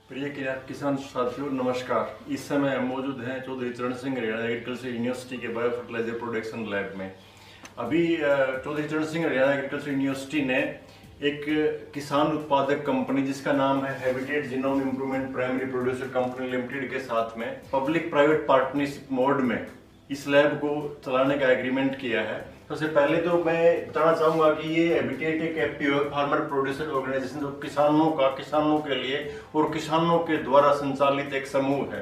प्रिय किसान साथियों नमस्कार। इस समय हम मौजूद हैं चौधरी चरण सिंह हरियाणा एग्रीकल्चर यूनिवर्सिटी के बायो फर्टिलाइजर प्रोडक्शन लैब में। अभी चौधरी चरण सिंह हरियाणा एग्रीकल्चर यूनिवर्सिटी ने एक किसान उत्पादक कंपनी जिसका नाम है habitat genome improvement primary producer company limited के साथ में पब्लिक प्राइवेट पार्टनरशिप मोड में इस लैब को चलाने का एग्रीमेंट किया है। सबसे पहले तो मैं बताना चाहूंगा कि ये हैबिटेट एक एफपीओ फार्मर प्रोड्यूसर ऑर्गेनाइजेशन जो किसानों के लिए और किसानों के द्वारा संचालित एक समूह है।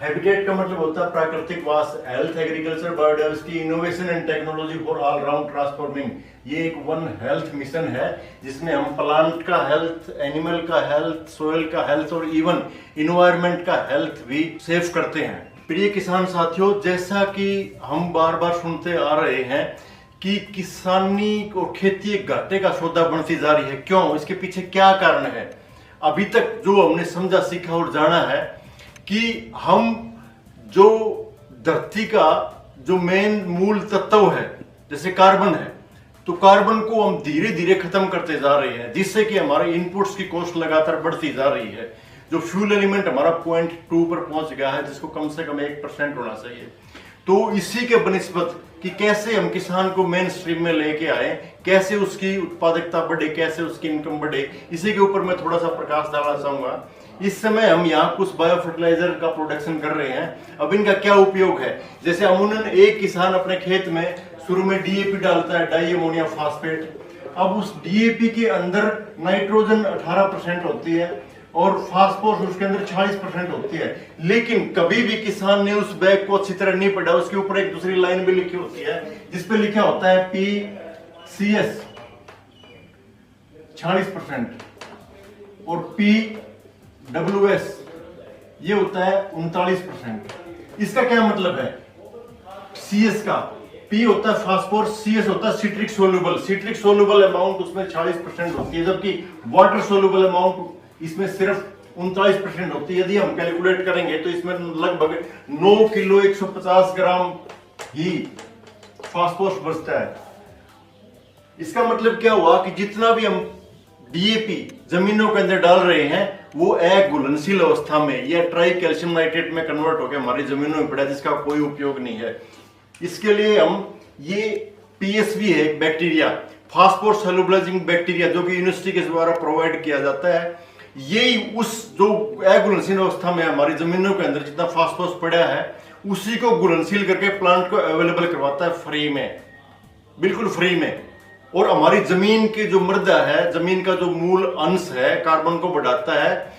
हैबिटेट का मतलब होता है प्राकृतिक वास, health, agriculture, biodiversity, innovation and technology for all round transforming. ये एक वन हेल्थ मिशन है जिसमें हम प्लांट का हेल्थ, एनिमल का हेल्थ, सोयल का हेल्थ और इवन इन्वायरमेंट का हेल्थ भी सेव करते हैं। प्रिय किसान साथियों, जैसा कि हम बार बार सुनते आ रहे हैं कि किसानी और खेती एक घाटे का सौदा बनती जा रही है। क्यों? इसके पीछे क्या कारण है? अभी तक जो हमने समझा, सीखा और जाना है कि हम जो धरती का जो मेन मूल तत्व है जैसे कार्बन है, तो कार्बन को हम धीरे धीरे खत्म करते जा रहे हैं, जिससे कि हमारे इनपुट्स की कॉस्ट लगातार बढ़ती जा रही है। जो फ्यूल एलिमेंट हमारा 0.2 पर पहुंच गया है, जिसको कम से कम 1% होना चाहिए। तो इसी के बनिस्बत कि कैसे हम किसान को मेन स्ट्रीम में लेके आए, कैसे उसकी उत्पादकता बढ़े, कैसे उसकी इनकम बढ़े, इसी के ऊपर मैं थोड़ा सा प्रकाश डालना चाहूंगा। इस समय हम यहाँ कुछ बायो फर्टिलाइजर का प्रोडक्शन कर रहे हैं। अब इनका क्या उपयोग है? जैसे अमूमन एक किसान अपने खेत में शुरू में डीएपी डालता है, डाई अमोनियम फॉस्फेट। अब उस डीएपी के अंदर नाइट्रोजन 18% होती है और फास्फोरस उसके अंदर 40% होती है, लेकिन कभी भी किसान ने उस बैग को अच्छी तरह नहीं पढ़ा। उसके ऊपर एक दूसरी लाइन भी लिखी होती है जिसपे लिखा होता है PCS 40% और PWS ये होता है 39%। इसका क्या मतलब है? CS का P होता है फास्फोरस, CS होता है सिट्रिक सोल्यूबल अमाउंट उसमें 40% होती है, जबकि वाटर सोल्यूबल अमाउंट इसमें सिर्फ 39% होती है। यदि हम कैलकुलेट करेंगे तो इसमें लगभग 9 किलो 150 ग्राम ही फास्फोरस बचता है। इसका मतलब क्या हुआ कि जितना भी हम डीएपी जमीनों के अंदर डाल रहे हैं वो अघुलनशील अवस्था में या ट्राई कैल्शियम नाइट्रेट में कन्वर्ट होकर हमारी जमीनों में पड़ा, जिसका कोई उपयोग नहीं है। इसके लिए हम ये पीएसवी है बैक्टीरिया, फास्फोरस सोल्यूबलाइजिंग बैक्टीरिया, जो कि यूनिवर्सिटी के द्वारा प्रोवाइड किया जाता है। यही उस जो अघुलनशील अवस्था में हमारी जमीनों के अंदर जितना फास्फोरस पड़ा है उसी को घुलनशील करके प्लांट को अवेलेबल करवाता है फ्री में, बिल्कुल फ्री में। और हमारी जमीन की जो मृदा है, जमीन का जो मूल अंश है, कार्बन को बढ़ाता है